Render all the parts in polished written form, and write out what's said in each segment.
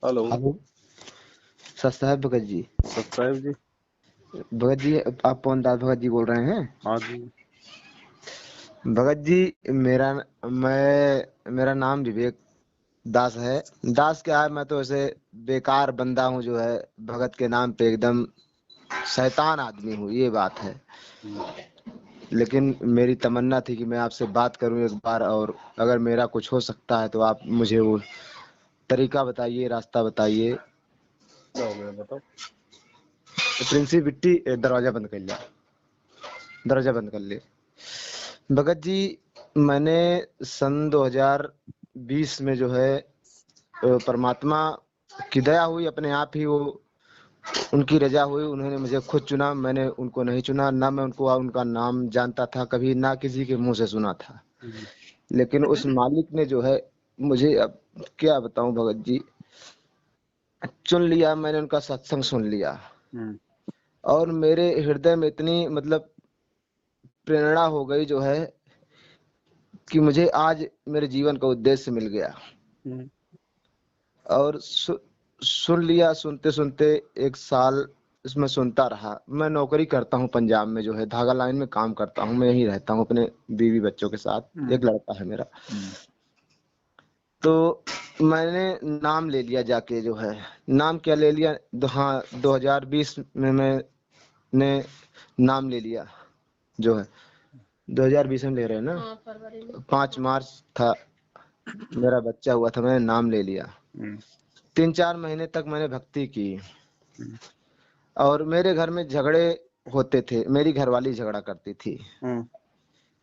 Hello. Hello. Sir साहब Bhagat ji. Subscribe जी। भगत जी, आप पवनदास भगत जी बोल रहे हैं? हाँ जी। भगत जी, मेरा नाम विवेक दास है। दास क्या है, मैं तो ऐसे बेकार बंदा हूँ जो है, भगत के नाम पे एकदम शैतान आदमी हूँ, ये बात है। लेकिन मेरी तमन्ना थी कि मैं आपसे बात करूं एक बार, और अगर मेरा कुछ हो सकता है तो आप मुझे वो तरीका बताइए, रास्ता बताइए। क्या हो गया बताओ। प्रिंसी बिट्टी, दरवाजा बंद कर लिया, दरवाजा बंद कर ले। भगत जी, मैंने सन 2020 में जो है परमात्मा की दया हुई, अपने आप ही वो उनकी रजा हुई, उन्होंने मुझे खुद चुना, मैंने उनको नहीं चुना। ना मैं उनका नाम जानता था कभी, ना किसी के मुंह से सुना था। लेकिन उस मालिक ने जो है मुझे, अब क्या बताऊं भगत जी, चुन लिया। मैंने उनका सत्संग सुन लिया और मेरे हृदय में इतनी मतलब प्रेरणा हो गई जो है कि मुझे आज मेरे जीवन का उद्देश्य मिल गया। और सुन लिया, सुनते सुनते एक साल इसमें सुनता रहा। मैं नौकरी करता हूँ पंजाब में, जो है धागा लाइन में काम करता हूँ। मैं यहीं रहता हूँ अपने बीवी बच्चों के साथ, एक लड़का है मेरा। तो मैंने नाम ले लिया जाके, जो है नाम क्या ले लिया, हाँ 2020 में मैंने नाम ले लिया जो है। 2020 में ले रहे हैं ना? 5 मार्च था, मेरा बच्चा हुआ था, मैंने नाम ले लिया। 3-4 महीने तक मैंने भक्ति की और मेरे घर में झगड़े होते थे। मेरी घरवाली झगड़ा करती थी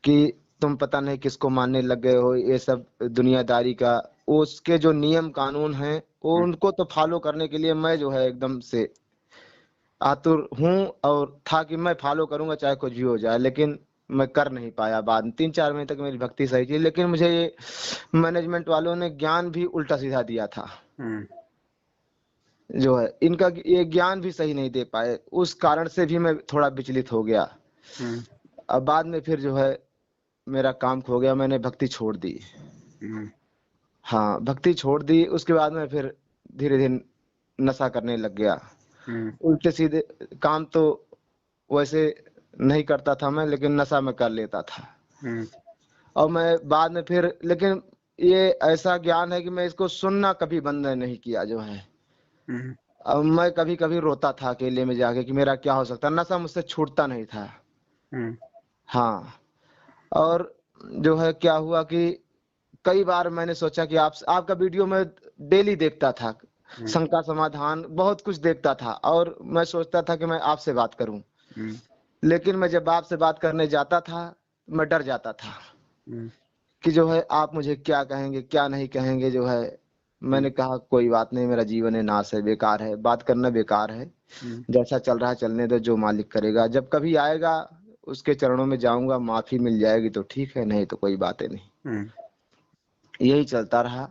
कि तुम पता नहीं किसको मानने लग गए हो, ये सब दुनियादारी का। उसके जो नियम कानून हैं वो उनको तो फॉलो करने के लिए मैं जो है एकदम से आतुर हूँ, और था कि मैं फॉलो करूंगा चाहे कुछ भी हो जाए, लेकिन मैं कर नहीं पाया। बाद में 3-4 महीने तक मेरी भक्ति सही थी, लेकिन मुझे ये मैनेजमेंट वालों ने ज्ञान भी उल्टा सीधा दिया था जो है। इनका ये ज्ञान भी सही नहीं दे पाए, उस कारण से भी मैं थोड़ा विचलित हो गया। अब बाद में फिर जो है मेरा काम खो गया, मैंने भक्ति छोड़ दी। हाँ, भक्ति छोड़ दी। उसके बाद में फिर धीरे धीरे नशा करने लग गया। उल्टे सीधे काम तो वैसे नहीं करता था मैं, लेकिन नशा में कर लेता था। और मैं बाद में फिर, लेकिन ये ऐसा ज्ञान है कि मैं इसको सुनना कभी बंद नहीं किया जो है। अब मैं कभी कभी रोता था अकेले में जाके कि मेरा क्या हो सकता, नशा मुझसे छूटता नहीं था। हाँ, और जो है क्या हुआ कि कई बार मैंने सोचा कि आपका वीडियो में डेली देखता था, शंका समाधान बहुत कुछ देखता था, और मैं सोचता था कि मैं आपसे बात करूं। लेकिन मैं जब आपसे बात करने जाता था, मैं डर जाता था कि जो है आप मुझे क्या कहेंगे क्या नहीं कहेंगे जो है। मैंने कहा कोई बात नहीं, मेरा जीवन है नाश है, बेकार है, बात करना बेकार है। जैसा चल रहा है चलने दो, जो मालिक करेगा। जब कभी आएगा उसके चरणों में जाऊंगा, माफी मिल जाएगी तो ठीक है, नहीं तो कोई बातें नहीं। यही चलता रहा।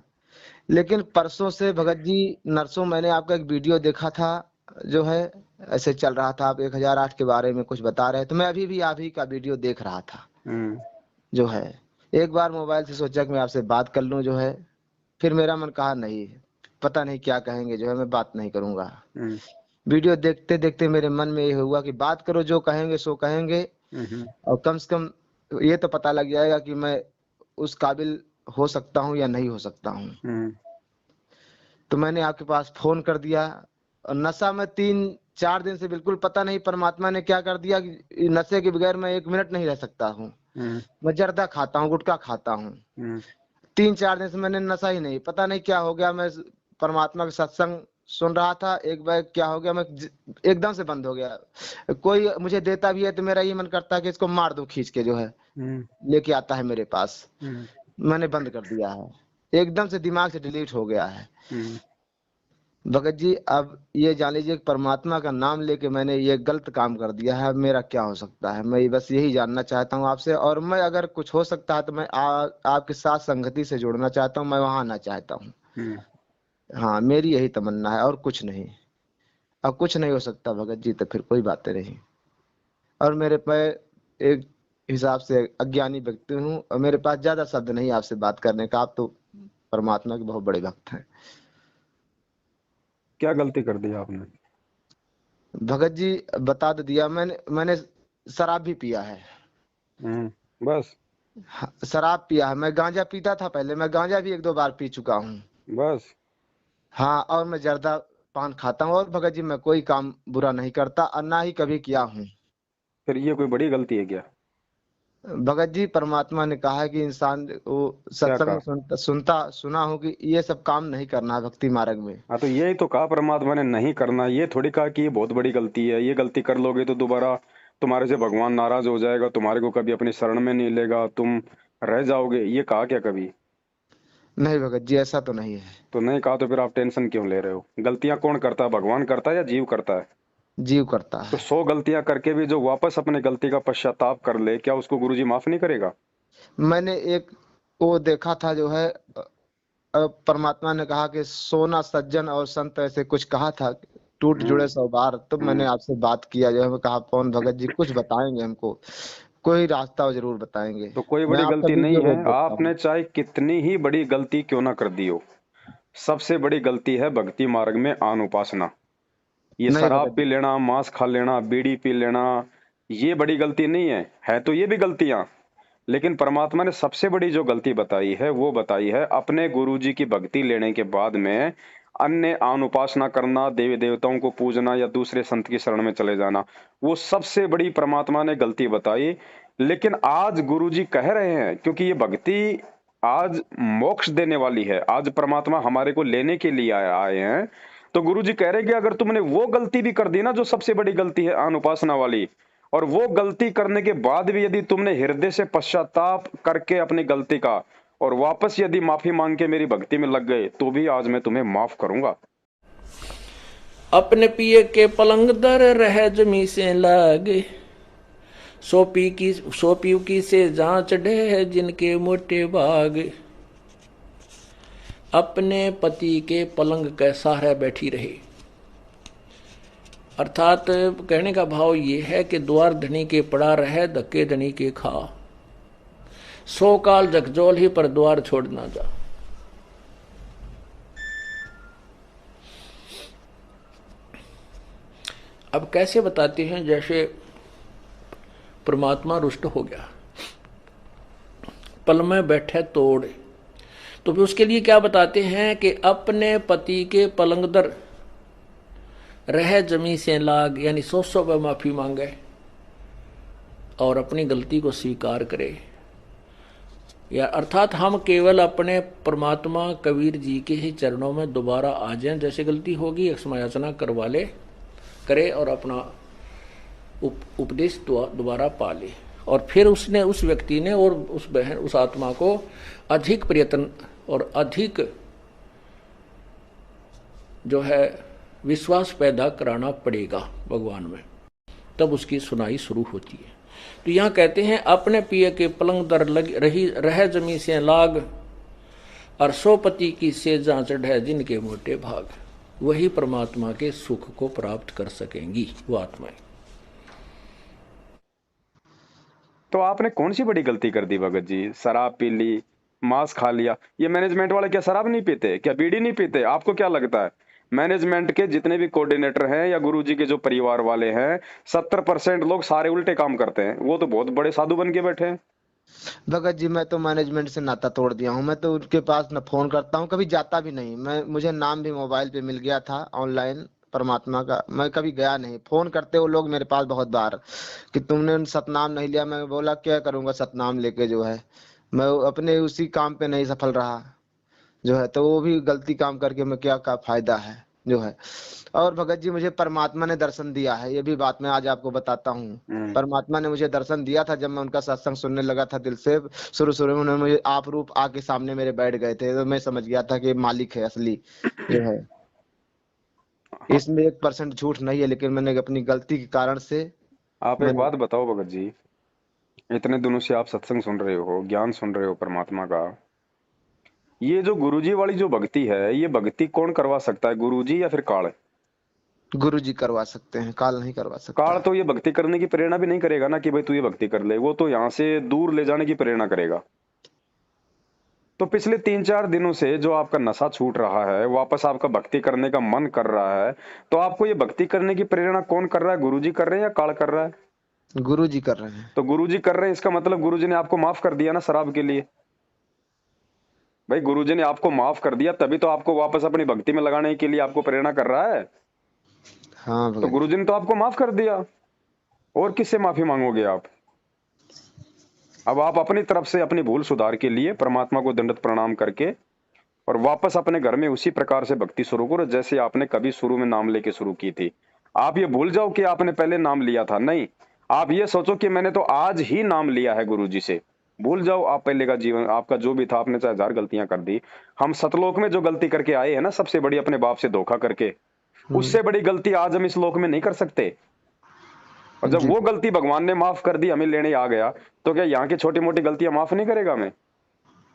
लेकिन परसों से भगत जी, नरसों मैंने आपका एक वीडियो देखा था जो है, ऐसे चल रहा था, आप 1008 के बारे में कुछ बता रहे थे। मैं अभी भी आप ही का वीडियो देख रहा था जो है। एक बार मोबाइल से सोचा कि मैं आपसे बात कर लूं जो है, फिर मेरा मन कहा नहीं, पता नहीं क्या कहेंगे जो है, मैं बात नहीं करूंगा। वीडियो देखते देखते मेरे मन में ये हुआ कि बात करो, जो कहेंगे सो कहेंगे, और कम से कम ये तो पता लग जाएगा कि मैं उस काबिल हो सकता हूँ या नहीं हो सकता हूँ। तो मैंने आपके पास फोन कर दिया। और नशा में 3-4 दिन से बिल्कुल पता नहीं परमात्मा ने क्या कर दिया कि नशे के बगैर मैं 1 मिनट नहीं रह सकता हूँ। मैं जर्दा खाता हूँ, गुटखा खाता हूँ। 3-4 दिन से मैंने नशा ही नहीं, पता नहीं क्या हो गया। मैं परमात्मा का सत्संग सुन रहा था, एक बार क्या हो गया, मैं एकदम से बंद हो गया। कोई मुझे देता भी है तो मेरा ये मन करता है कि इसको मार दूं खींच के जो है, लेके आता है मेरे पास। मैंने बंद कर दिया है, एकदम से दिमाग से डिलीट हो गया है। भगत जी, अब ये जान लीजिए परमात्मा का नाम लेके मैंने ये गलत काम कर दिया है। अब मेरा क्या हो सकता है, मैं बस यही जानना चाहता हूँ आपसे। और मैं अगर कुछ हो सकता है तो मैं आपके साथ संगति से जुड़ना चाहता हूँ, मैं वहां आना चाहता हूँ। हाँ, मेरी यही तमन्ना है और कुछ नहीं। अब कुछ नहीं हो सकता भगत जी तो फिर कोई बातें नहीं। और मेरे पे एक हिसाब से अज्ञानी व्यक्ति हूँ, और मेरे पास ज्यादा शब्द नहीं आपसे बात करने का। आप तो परमात्मा के बहुत बड़े भक्त हैं। क्या गलती कर दी आपने? भगत जी बता तो दिया मैंने मैंने शराब भी पिया है। बस? हाँ, शराब पिया है, मैं गांजा पीता था पहले, मैं गांजा भी 1-2 बार पी चुका हूँ। बस? हाँ, और मैं जर्दा पान खाता हूँ, और भगत जी मैं कोई काम बुरा नहीं करता और ना ही कभी किया हूँ। फिर ये कोई बड़ी गलती है क्या? भगत जी परमात्मा ने कहा है कि इंसान वो क्या सत्संग में कहा? सुना हो कि ये सब काम नहीं करना है भक्ति मार्ग में। हाँ, तो यही तो कहा परमात्मा ने, नहीं करना। ये थोड़ी कहा कि ये बहुत बड़ी गलती है, ये गलती कर लोगे तो दोबारा तुम्हारे से भगवान नाराज हो जाएगा, तुम्हारे को कभी अपनी शरण में नहीं लेगा, तुम रह जाओगे। ये कहा क्या कभी? नहीं भगत जी, ऐसा तो नहीं है। तो नहीं कहा तो फिर आप टेंशन क्यों ले रहे हो? गलतियां कौन करता है, भगवान करता है या जीव करता है? जीव करता तो है। 100 गलतियां करके भी जो वापस अपनी गलती का पश्चाताप कर ले, क्या उसको गुरुजी माफ नहीं करेगा? मैंने एक वो देखा था जो है, परमात्मा ने कहा कि सोना सज्जन और संत ऐसे कुछ कहा था, टूट जुड़े हम्म 100 बार। तो मैंने हम्म आपसे बात किया जो है, मैं कहा पवन भगत जी कुछ बताएंगे हमको, कोई रास्ता वो जरूर बताएंगे। तो कोई मैं बड़ी आपका गलती नहीं वीडियो है। रोज देखता हूँ। आपने चाहे कितनी ही बड़ी गलती क्यों ना कर दी हो, सबसे बड़ी गलती है भक्ति मार्ग में अनुपासना। ये नहीं शराब भगत पी जी। लेना, मांस खा लेना, बीड़ी पी लेना, ये बड़ी गलती नहीं है तो ये भी गलतियां। लेकिन परमात्मा ने सबसे बड़ी जो गलती बताई है वो बताई है अपने गुरुजी की भक्ति लेने के बाद में अन्य अनुपासना करना, देवी देवताओं को पूजना या दूसरे संत की शरण में चले जाना। वो सबसे बड़ी परमात्मा ने गलती बताई। लेकिन आज गुरुजी कह रहे हैं, क्योंकि ये भक्ति आज मोक्ष देने वाली है, आज परमात्मा हमारे को लेने के लिए आए हैं। तो गुरुजी कह रहे हैं कि अगर तुमने वो गलती भी कर दी ना, जो सबसे बड़ी गलती है अनुपासना वाली, और वो गलती करने के बाद भी यदि तुमने हृदय से पश्चाताप करके अपनी गलती का और वापस यदि माफी मांग के मेरी भक्ति में लग गए, तो भी आज मैं तुम्हें माफ करूंगा। अपने पिए के पलंग दर रह जमी से लागे, सो पीऊ की से जांच डे जिनके मोटे भाग। अपने पति के पलंग के सहारे बैठी रहे, अर्थात कहने का भाव ये है कि द्वार धनी के पड़ा रहे, धक्के धनी के खा। 100 काल जगजोल ही पर द्वार छोड़ ना जा। अब कैसे बताते हैं, जैसे परमात्मा रुष्ट हो गया, पल में बैठे तोड़, तो फिर उसके लिए क्या बताते हैं कि अपने पति के पलंग दर रह जमी से लाग, यानी 100 पे माफी मांगे और अपनी गलती को स्वीकार करे। या अर्थात हम केवल अपने परमात्मा कबीर जी के ही चरणों में दोबारा आ जाएं, जैसे गलती होगी क्षमायाचना करवा ले करे और अपना उपदेश दोबारा पा ले। और फिर उसने, उस व्यक्ति ने और उस बहन, उस आत्मा को अधिक प्रयत्न और अधिक जो है विश्वास पैदा कराना पड़ेगा भगवान में, तब उसकी सुनाई शुरू होती है। तो यहाँ कहते हैं अपने पिए के पलंग दर रह जमी से लाग, और 100 पति की सेजा चढ़े जिनके मोटे भाग। वही परमात्मा के सुख को प्राप्त कर सकेंगी वो आत्माएं। तो आपने कौन सी बड़ी गलती कर दी भगत जी? शराब पी ली, मांस खा लिया। ये मैनेजमेंट वाले क्या शराब नहीं पीते, क्या बीड़ी नहीं पीते? आपको क्या लगता है मैनेजमेंट के जितने भी कोऑर्डिनेटर हैं या गुरुजी के जो परिवार वाले हैं, 70% लोग सारे उल्टे काम करते हैं। वो तो बहुत बड़े साधु बन के बैठे हैं। भगत जी मैं तो मैनेजमेंट से नाता तोड़ दिया हूँ, मैं तो उनके पास न फोन करता हूँ, कभी जाता भी नहीं। मैं मुझे नाम भी मोबाइल पे मिल गया था ऑनलाइन परमात्मा का, मैं कभी गया नहीं। फोन करते वो लोग मेरे पास बहुत बार कि तुमने सतनाम नहीं लिया। मैं बोला क्या करूंगा सतनाम लेके, जो है मैं अपने उसी काम पे नहीं सफल रहा जो है, तो वो भी गलती काम करके मैं क्या का फायदा है जो है। और भगत जी मुझे परमात्मा ने दर्शन दिया है, ये भी बात मैं आज आपको बताता हूँ। परमात्मा ने मुझे दर्शन दिया था जब मैं उनका सत्संग सुनने लगा था दिल से। शुरू शुरू में उन्होंने मुझे आप रूप आके सामने मेरे बैठ गए थे, तो मैं समझ गया था कि मालिक है असली जो है। इसमें 1% झूठ नहीं है, लेकिन मैंने अपनी गलती के कारण से आप एक मैंने बात बताओ भगत जी, इतने दिनों से आप सत्संग सुन रहे हो, ज्ञान सुन रहे हो परमात्मा का, ये जो गुरुजी वाली जो भक्ति है, ये भक्ति कौन करवा सकता है, गुरुजी या फिर काल? गुरु जी करवा सकते हैं, काल नहीं करवा काल सकता। तो ये भक्ति करने की प्रेरणा भी नहीं करेगा ना कि भाई तू ये भक्ति कर ले। वो तो यहाँ से दूर ले जाने की प्रेरणा करेगा। तो पिछले 3-4 दिनों से जो आपका नशा छूट रहा है, वापस आपका भक्ति करने का मन कर रहा है, तो आपको ये भक्ति करने की प्रेरणा कौन कर रहा है? गुरुजी कर रहे हैं या काल कर रहा है? गुरुजी कर रहे हैं। तो गुरुजी कर रहे हैं, इसका मतलब गुरुजी ने आपको माफ कर दिया ना शराब के लिए। भाई गुरुजी ने आपको माफ कर दिया, तभी तो आपको वापस अपनी भक्ति में लगाने के लिए आपको प्रेरणा कर रहा है। हाँ तो भगत गुरुजी ने तो आपको माफ कर दिया, और किससे माफी मांगोगे आप? अब आप अपनी तरफ से अपनी भूल सुधार के लिए परमात्मा को दंडवत प्रणाम करके और वापस अपने घर में उसी प्रकार से भक्ति शुरू करो जैसे आपने कभी शुरू में नाम लेके शुरू की थी। आप ये भूल जाओ कि आपने पहले नाम लिया था, नहीं। आप ये सोचो कि मैंने तो आज ही नाम लिया है गुरुजी से। भूल जाओ आप पहले का जीवन, आपका जो भी था, आपने चाहे 1000 गलतियां कर दी। हम सतलोक में जो गलती करके आए हैं ना, सबसे बड़ी अपने बाप से धोखा करके, उससे बड़ी गलती आज हम इस लोक में नहीं कर सकते। और जब जी। वो गलती भगवान ने माफ कर दी, हमें लेने आ गया, तो क्या यहाँ की छोटी मोटी गलतियां माफ नहीं करेगा? मैं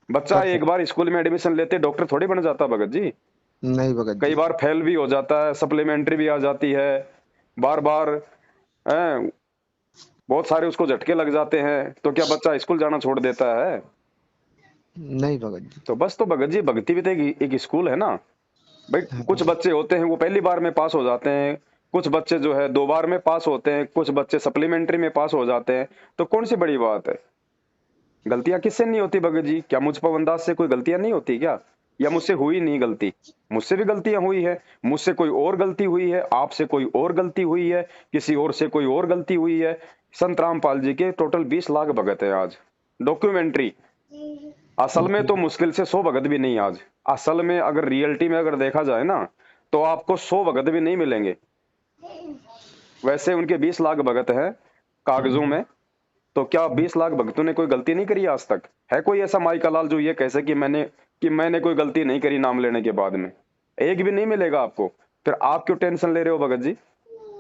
बच्चा कर एक बार स्कूल में एडमिशन लेते डॉक्टर थोड़ी बन जाता भगत जी। नहीं भगत कई जी। बार फेल भी हो जाता है, सप्लीमेंट्री भी आ जाती है, बार बार बहुत सारे उसको झटके लग जाते हैं। तो क्या बच्चा स्कूल जाना छोड़ देता है? नहीं भगत जी। तो बस, तो भगत जी भक्ति भी तो एक स्कूल है ना भाई। कुछ बच्चे होते हैं वो पहली बार में पास हो जाते हैं, कुछ बच्चे जो है 2 बार में पास होते हैं, कुछ बच्चे सप्लीमेंट्री में पास हो जाते हैं। तो कौन सी बड़ी बात है? गलतियां किससे नहीं होती भगत जी? क्या मुझ पर अंदाज से कोई गलतियां नहीं होती क्या? या मुझसे हुई नहीं गलती? मुझसे भी गलतियां हुई है, मुझसे कोई और गलती हुई है, आपसे कोई और गलती हुई है, किसी और से कोई और गलती हुई है। संत रामपाल जी के टोटल 20 लाख भगत है आज। डॉक्यूमेंट्री असल में तो मुश्किल से 100 भगत भी नहीं आज। असल में अगर रियलिटी में अगर देखा जाए ना, तो आपको 100 भगत भी नहीं मिलेंगे। वैसे उनके 20 लाख भगत हैं कागजों में। तो क्या 20 लाख भक्तों ने कोई गलती नहीं करी आज तक? है कोई ऐसा माई का लाल जो ये कह सके कि मैंने कोई गलती नहीं करी नाम लेने के बाद में? एक भी नहीं मिलेगा आपको। फिर आप क्यों टेंशन ले रहे हो भगत जी?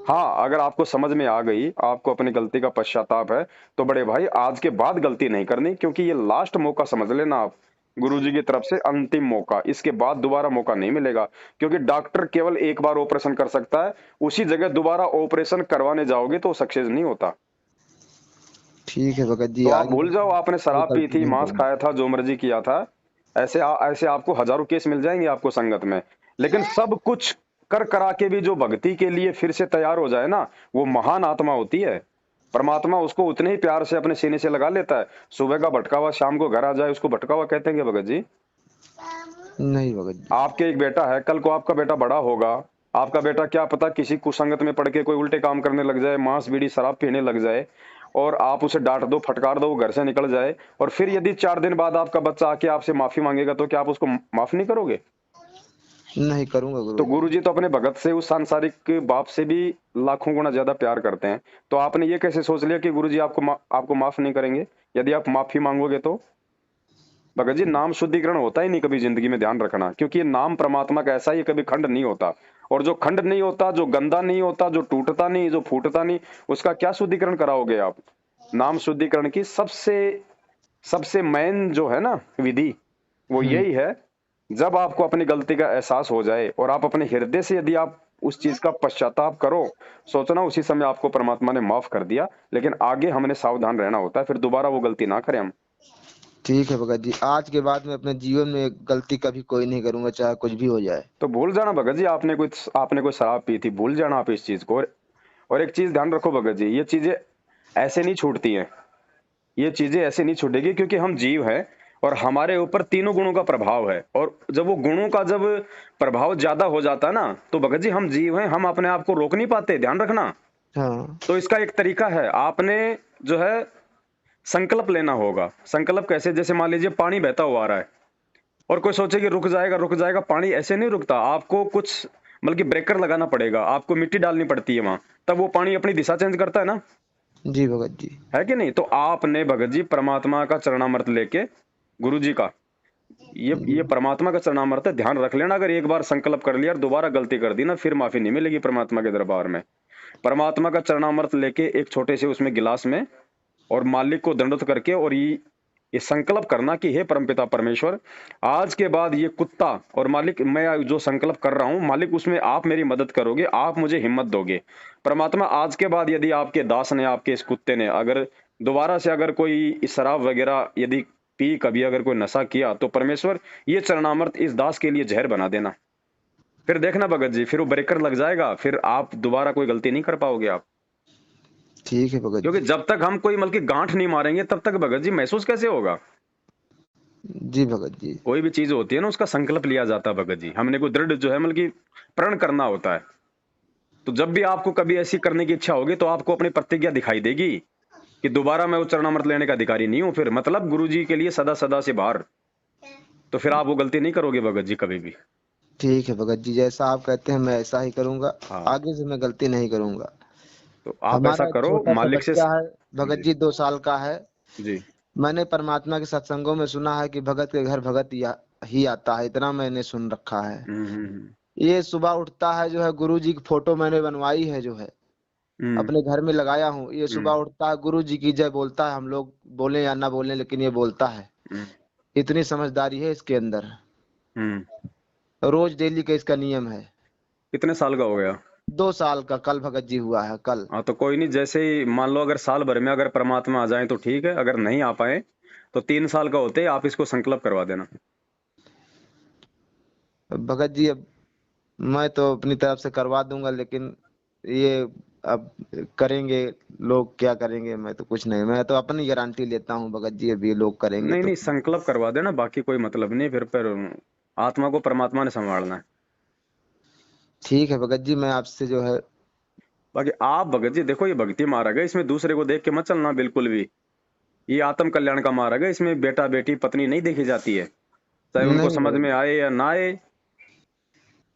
हाँ, अगर आपको समझ में आ गई, आपको अपनी गलती का पश्चाताप है, तो बड़े भाई आज के बाद गलती नहीं करनी, क्योंकि ये लास्ट मौका समझ लेना आप, गुरुजी की तरफ से अंतिम मौका। इसके बाद दोबारा मौका नहीं मिलेगा, क्योंकि डॉक्टर केवल एक बार ऑपरेशन कर सकता है। उसी जगह दोबारा ऑपरेशन करवाने जाओगे तो सक्सेस नहीं होता। ठीक है भगत जी। तो आप आगे भूल जाओ आपने शराब पी गलती थी, नहीं मांस करूंगा। खाया था, जो मर्जी किया था। ऐसे आपको हजारों केस मिल जाएंगे आपको संगत में। लेकिन सब कुछ कर करा के भी जो भक्ति के लिए फिर से तैयार हो जाए ना, वो महान आत्मा होती है। परमात्मा उसको उतने ही प्यार से अपने सीने से लगा लेता है। सुबह का भटका हुआ शाम को घर आ जाए, उसको भटका हुआ कहते हैं भगत जी? नहीं भगत जी। आपके एक बेटा है, कल को आपका बेटा बड़ा होगा, आपका बेटा क्या पता किसी कुसंगत में पड़ के कोई उल्टे काम करने लग जाए, मांस बीड़ी शराब पीने लग जाए, और आप उसे डांट दो, फटकार दो, वो घर से निकल जाए, और फिर यदि 4 दिन बाद आपका बच्चा आके आपसे माफी मांगेगा, तो क्या आप उसको माफ नहीं करोगे? नहीं करूंगा तो गुरु। गुरुजी तो अपने भगत से, उस सांसारिक बाप से भी लाखों गुना ज्यादा प्यार करते हैं। तो आपने ये कैसे सोच लिया कि गुरुजी आपको माफ नहीं करेंगे यदि आप माफी मांगोगे? तो भगत जी नाम शुद्धिकरण होता ही नहीं कभी जिंदगी में, ध्यान रखना, क्योंकि ये नाम परमात्मा का ऐसा, ये कभी खंड नहीं होता। और जो खंड नहीं होता, जो गंदा नहीं होता, जो टूटता नहीं, जो फूटता नहीं, उसका क्या शुद्धिकरण कराओगे आप? नाम शुद्धिकरण की सबसे मेन जो है ना विधि, वो यही है, जब आपको अपनी गलती का एहसास हो जाए और आप अपने हृदय से यदि आप उस चीज का पश्चाताप करो, सोचना उसी समय आपको परमात्मा ने माफ कर दिया। लेकिन आगे हमने सावधान रहना होता है, फिर दोबारा वो गलती ना करें हम। ठीक है भगत जी। आज के बाद में अपने जीवन में गलती कभी कोई नहीं करूंगा, चाहे कुछ भी हो जाए। तो भूल जाना भगत जी, आपने कोई शराब पी थी, भूल जाना आप इस चीज को। और एक चीज ध्यान रखो भगत जी, ये चीजें ऐसे नहीं छूटती हैं, ये चीजें ऐसे नहीं छूटेगी, क्योंकि हम जीव हैं और हमारे ऊपर तीनों गुणों का प्रभाव है। और जब वो गुणों का जब प्रभाव ज्यादा हो जाता है ना, तो भगत जी हम जीव हैं, हम अपने आप को रोक नहीं पाते, ध्यान रखना। हाँ। तो इसका एक तरीका है, आपने जो है संकल्प लेना होगा। संकल्प कैसे? जैसे मान लीजिए पानी बहता हुआ आ रहा है और कोई सोचे कि रुक जाएगा, पानी ऐसे नहीं रुकता। आपको कुछ बल्कि ब्रेकर लगाना पड़ेगा, आपको मिट्टी डालनी पड़ती है वहां, तब वो पानी अपनी दिशा चेंज करता है ना। जी भगत जी। है कि नहीं? तो आपने भगत जी परमात्मा का चरणामृत लेके, गुरु जी का, ये परमात्मा का चरणामृत है, ध्यान रख लेना। अगर एक बार संकल्प कर लिया और दोबारा गलती कर दी ना, फिर माफी नहीं मिलेगी परमात्मा के दरबार में। परमात्मा का चरणामृत लेके एक छोटे से उसमें गिलास में, और मालिक को दंडवत करके, और ये संकल्प करना कि हे परमपिता परमेश्वर, आज के बाद ये कुत्ता, और मालिक मैं जो संकल्प कर रहा हूं, मालिक उसमें आप मेरी मदद करोगे, आप मुझे हिम्मत दोगे। परमात्मा आज के बाद यदि आपके दास ने, आपके इस कुत्ते ने अगर दोबारा से अगर कोई शराब वगैरह यदि पी, कभी अगर कोई नशा किया, तो परमेश्वर ये चरणामृत इस दास के लिए जहर बना देना। फिर देखना भगत जी, फिर वो ब्रेकर लग जाएगा, फिर आप दोबारा कोई गलती नहीं कर पाओगे आप। ठीक है भगत क्योंकि जी। जब तक हम कोई मतलब की गांठ नहीं मारेंगे तब तक भगत जी महसूस कैसे होगा। जी भगत जी। कोई भी चीज होती है ना, उसका संकल्प लिया जाता है भगत जी, हमने कोई दृढ़ जो है मतलब की प्रण करना होता है। तो जब भी आपको कभी ऐसी करने की इच्छा होगी तो आपको अपनी प्रतिज्ञा दिखाई देगी कि दोबारा मैं चरणामृत लेने का अधिकारी नहीं हूं, फिर मतलब गुरु जी के लिए सदा सदा से बाहर, तो फिर आप वो गलती नहीं करोगे भगत जी कभी भी। ठीक है भगत जी, जैसा आप कहते हैं मैं ऐसा ही करूंगा। हाँ, आगे से मैं गलती नहीं करूंगा। तो आप ऐसा हमारा एक करो, छोटा सा मालिक से। बच्चा है भगत जी जी, 2 साल का है। जी। मैंने परमात्मा के सत्संगों में सुना है कि भगत के घर भगत ही आता है, इतना मैंने सुन रखा है। हम्म। ये सुबह उठता है जो है, गुरु जी की फोटो मैंने बनवाई है जो है, हम्म अपने घर में लगाया हूँ। ये सुबह हम्म उठता है, गुरु जी की जय बोलता है, हम लोग बोले या ना बोले लेकिन ये बोलता है। हम्म इतनी समझदारी है इसके अंदर। हम्म। रोज डेली का इसका नियम है। कितने साल का हो गया? 2 साल का कल भगत जी हुआ है, कल। हाँ, तो कोई नहीं, जैसे ही मान लो अगर साल भर में अगर परमात्मा आ जाए तो ठीक है, अगर नहीं आ पाए तो 3 साल का होते ही आप इसको संकल्प करवा देना। भगत जी अब मैं तो अपनी तरफ से करवा दूंगा, लेकिन ये अब करेंगे लोग क्या करेंगे, मैं तो कुछ नहीं, मैं तो अपनी गारंटी लेता हूँ भगत जी, अब ये लोग करेंगे नहीं तो। नहीं, संकल्प करवा देना, बाकी कोई मतलब नहीं, फिर आत्मा को परमात्मा ने संभालना है। ठीक है भगत जी, मैं आपसे जो है। बाकी आप भगत जी देखो, ये भक्ति मार्ग है, इसमें दूसरे को देख के मत चलना बिल्कुल भी। ये आत्म कल्याण का मार्ग है, इसमें बेटा बेटी पत्नी नहीं देखी जाती है, चाहे उनको नहीं समझ भगत में आए या ना आए।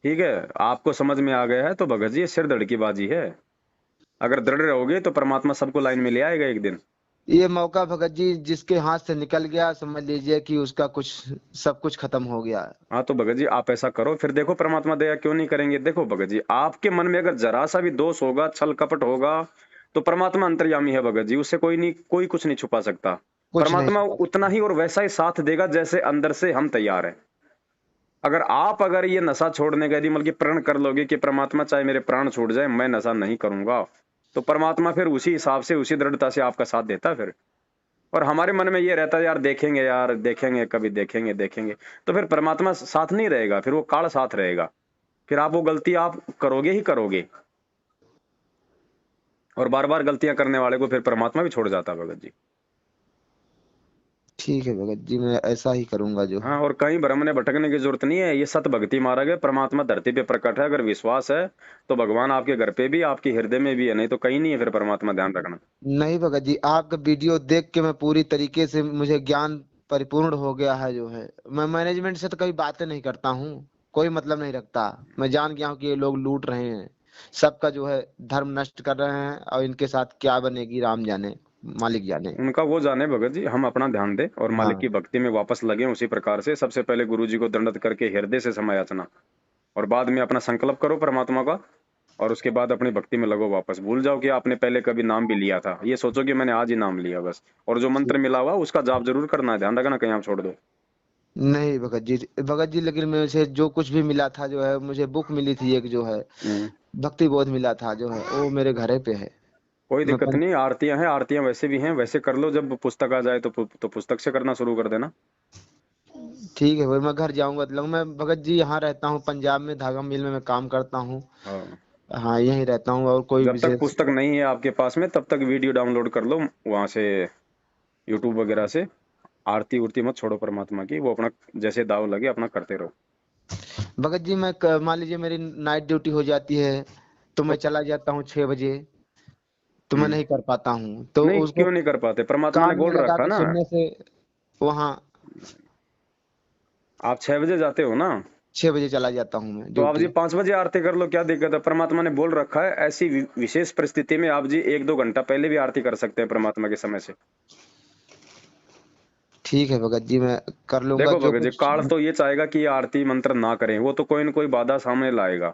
ठीक है, आपको समझ में आ गया है तो भगत जी ये सिर धड़ की बाजी है। अगर दृढ़ रहोगे तो परमात्मा सबको लाइन में ले आएगा एक दिन। जी, ये मौका भगत जी जिसके हाथ से निकल गया, समझ लीजिए कि उसका कुछ सब कुछ खत्म हो गया। हाँ, तो भगत जी आप ऐसा करो, फिर देखो परमात्मा दया क्यों नहीं करेंगे। देखो भगत जी, आपके मन में अगर जरा सा भी दोष होगा, छल कपट होगा, तो परमात्मा अंतर्यामी है भगत जी, उससे कोई नहीं, कोई कुछ नहीं छुपा सकता। कुछ नहीं परमात्मा छुपा उतना सकता। ही और वैसा ही साथ देगा जैसे अंदर से हम तैयार हैं। अगर ये नशा छोड़ने का यदि मतलब कि प्रण कर लोगे कि परमात्मा चाहे मेरे प्राण छूट जाए मैं नशा नहीं करूंगा, तो परमात्मा फिर उसी हिसाब से उसी दृढ़ता से आपका साथ देता है फिर। और हमारे मन में ये रहता है यार देखेंगे कभी, देखेंगे देखेंगे, तो फिर परमात्मा साथ नहीं रहेगा, फिर वो काल साथ रहेगा, फिर आप वो गलती आप करोगे ही करोगे। और बार बार गलतियां करने वाले को फिर परमात्मा भी छोड़ जाता है भगत जी। ठीक है भगत जी, मैं ऐसा ही करूंगा जो है। हाँ, और कहीं भ्रम में भटकने की जरूरत नहीं है, ये सत भक्ति मार्ग है, परमात्मा धरती पे प्रकट है, अगर विश्वास है तो भगवान आपके घर पे भी, आपके हृदय में भी है, नहीं तो कहीं नहीं है फिर परमात्मा, ध्यान रखना। नहीं भगत जी, आपका वीडियो देख के मैं पूरी तरीके से, मुझे ज्ञान परिपूर्ण हो गया है जो है। मैं मैनेजमेंट से तो कभी बातें नहीं करता हूँ, कोई मतलब नहीं रखता। मैं जान गया हूँ कि ये लोग लूट रहे हैं, सबका जो है धर्म नष्ट कर रहे हैं, और इनके साथ क्या बनेगी राम जाने, मालिक जाने। उनका वो जाने भगत जी, हम अपना ध्यान दें और मालिक की हाँ। भक्ति में वापस लगे। उसी प्रकार से सबसे पहले गुरु जी को दंडवत करके हृदय से समय याचना, और बाद में अपना संकल्प करो परमात्मा का, और उसके बाद अपनी भक्ति में लगो वापस। भूल जाओ कि आपने पहले कभी नाम भी लिया था, ये सोचो कि मैंने आज ही नाम लिया बस। और जो मंत्र मिला हुआ उसका जाप जरूर करना है, ध्यान रखना कहीं आप छोड़ दो। नहीं भगत जी, लेकिन मुझे जो कुछ भी मिला था जो है, मुझे बुक मिली थी एक जो है, हम्म। भक्ति बोध मिला था जो है, वो मेरे घरे पे है। कोई मैं दिक्कत नहीं, आरतियां हैं, आरतियां वैसे भी हैं, वैसे कर लो, जब पुस्तक आ जाए तो पुस्तक से करना शुरू कर देना। ठीक है भाई, मैं घर जाऊंगा तो मैं भगत जी यहाँ रहता हूँ पंजाब में, धागा मिल में मैं काम करता हूँ। हाँ, हाँ, यहीं रहता हूँ, और कोई जब तक विशेष। पुस्तक नहीं है आपके पास में तब तक वीडियो डाउनलोड कर लो वहां से, यूट्यूब वगैरह से। आरती उरती मत छोड़ो परमात्मा की, वो अपना जैसे दाव लगे अपना करते रहो। भगत जी मैं मान लीजिए मेरी नाइट ड्यूटी हो जाती है, तो मैं तो चला जाता हूँ 6 बजे, तो मैं नहीं कर पाता हूँ, तो नहीं, उसको क्यों नहीं कर पाते, परमात्मा ने कान में बोल लगा रखा के ना। सुनने से वहाँ आप 6 बजे जाते हो ना, 6 बजे चला जाता हूँ मैं तो आप जी ड्यूटी। 5 बजे आरती कर लो, क्या दिक्कत है। परमात्मा ने बोल रखा है ऐसी विशेष परिस्थिति में आप जी 1-2 घंटा पहले भी आरती कर सकते हैं परमात्मा के समय से। ठीक है भगत जी, मैं कर लूंगा देखो जो भगत जी, कुछ। काल तो ये चाहेगा कि ये आरती मंत्र ना करें, वो तो कोई न कोई बाधा सामने लाएगा।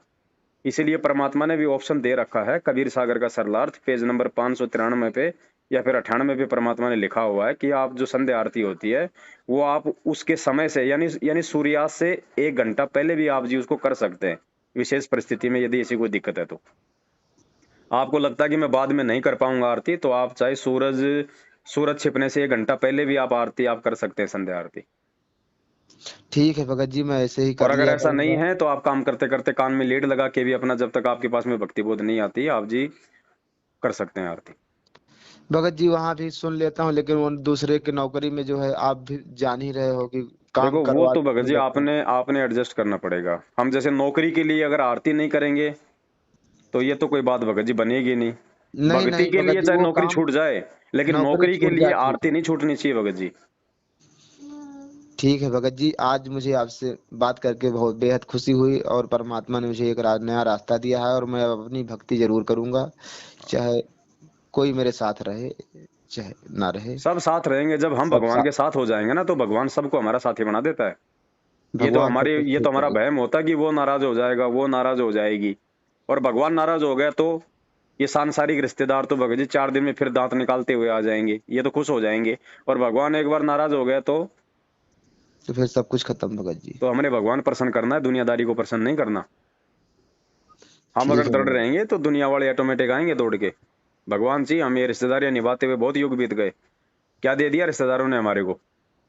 इसीलिए परमात्मा ने भी ऑप्शन दे रखा है, कबीर सागर का सरलार्थ पेज नंबर 593 पे या फिर 98 पे परमात्मा ने लिखा हुआ है कि आप जो संध्या आरती होती है वो आप उसके समय से यानी सूर्यास्त से 1 घंटा पहले भी आप जी उसको कर सकते हैं, विशेष परिस्थिति में यदि ऐसी कोई दिक्कत है तो। आपको लगता है कि मैं बाद में नहीं कर पाऊंगा आरती, तो आप चाहे सूरज सूरज छिपने से 1 घंटा पहले भी आप आरती आप कर सकते हैं, संध्या आरती। ठीक है भगत जी, मैं ऐसे ही और कर अगर लिया ऐसा नहीं करूंगा। है तो आप काम करते करते कान में लीड लगा के भी अपना, जब तक आपके पास में भक्ति बोध नहीं आती, आप जी कर सकते हैं आरती। भगत जी वहां भी सुन लेता हूँ, लेकिन वो दूसरे की नौकरी में जो है, आप भी जान ही रहे हो कि काम देखो वो तो करवाते भगत नहीं जी रहते हैं। आपने एडजस्ट करना पड़ेगा। हम जैसे नौकरी के लिए अगर आरती नहीं करेंगे तो ये तो कोई बात भगत जी बनेगी नहीं। नहीं भक्ति नहीं के भगत लिए जी, चाहे वो नौकरी काम, छूट जाए, लेकिन नौकरी नौकरी के छूट लिए जाती आरती है। नहीं छूटनी चाहिए भगत जी। ठीक है भगत जी, आज मुझे आपसे बात करके बहुत बेहद खुशी हुई, और परमात्मा ने मुझे एक नया रास्ता दिया है, और मैं अब अपनी भक्ति जरूर करूंगा, चाहे कोई मेरे साथ रहे चाहे ना रहे। सब साथ रहेंगे। जब हम सब भगवान साथ, के साथ हो जाएंगे ना, तो भगवान सबको हमारा साथी बना देता है। भगवान सब कुछ ये तो ठीक हमारा करेगा। वहम होता है कि वो नाराज हो जाएगा, वो नाराज हो जाएगी। और भगवान नाराज हो गया तो ये सांसारिक रिश्तेदार तो भगत जी 4 दिन में फिर दांत निकालते हुए आ जाएंगे, ये तो खुश हो जाएंगे। और भगवान एक बार नाराज हो गया तो फिर सब कुछ खत्म भगत जी। तो हमने भगवान प्रसन्न करना है, दुनियादारी को प्रसन्न नहीं करना। हम ठीक अगर है दृढ़ भगत रहेंगे तो दुनिया वाले ऑटोमेटिक आएंगे दौड़ के। भगवान जी, हम ये रिश्तेदारियां निभाते हुए बहुत युग बीत गए, क्या दे दिया रिश्तेदारों ने हमारे को?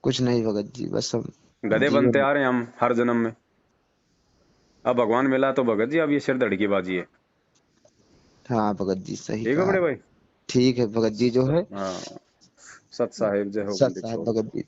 कुछ नहीं भगत जी, बस हम गधे बनते जीवन। आ रहे हैं हम हर जन्म में। अब भगवान मिला तो भगत जी अब ये सिर धड़ की बाजी है। हाँ भगत जी, सही ठीक है कहा। बड़े भाई। ठीक है भगत जी, जो है हाँ, सत साहिब जय हो सत बंदी साहब छोड़। भगत जी।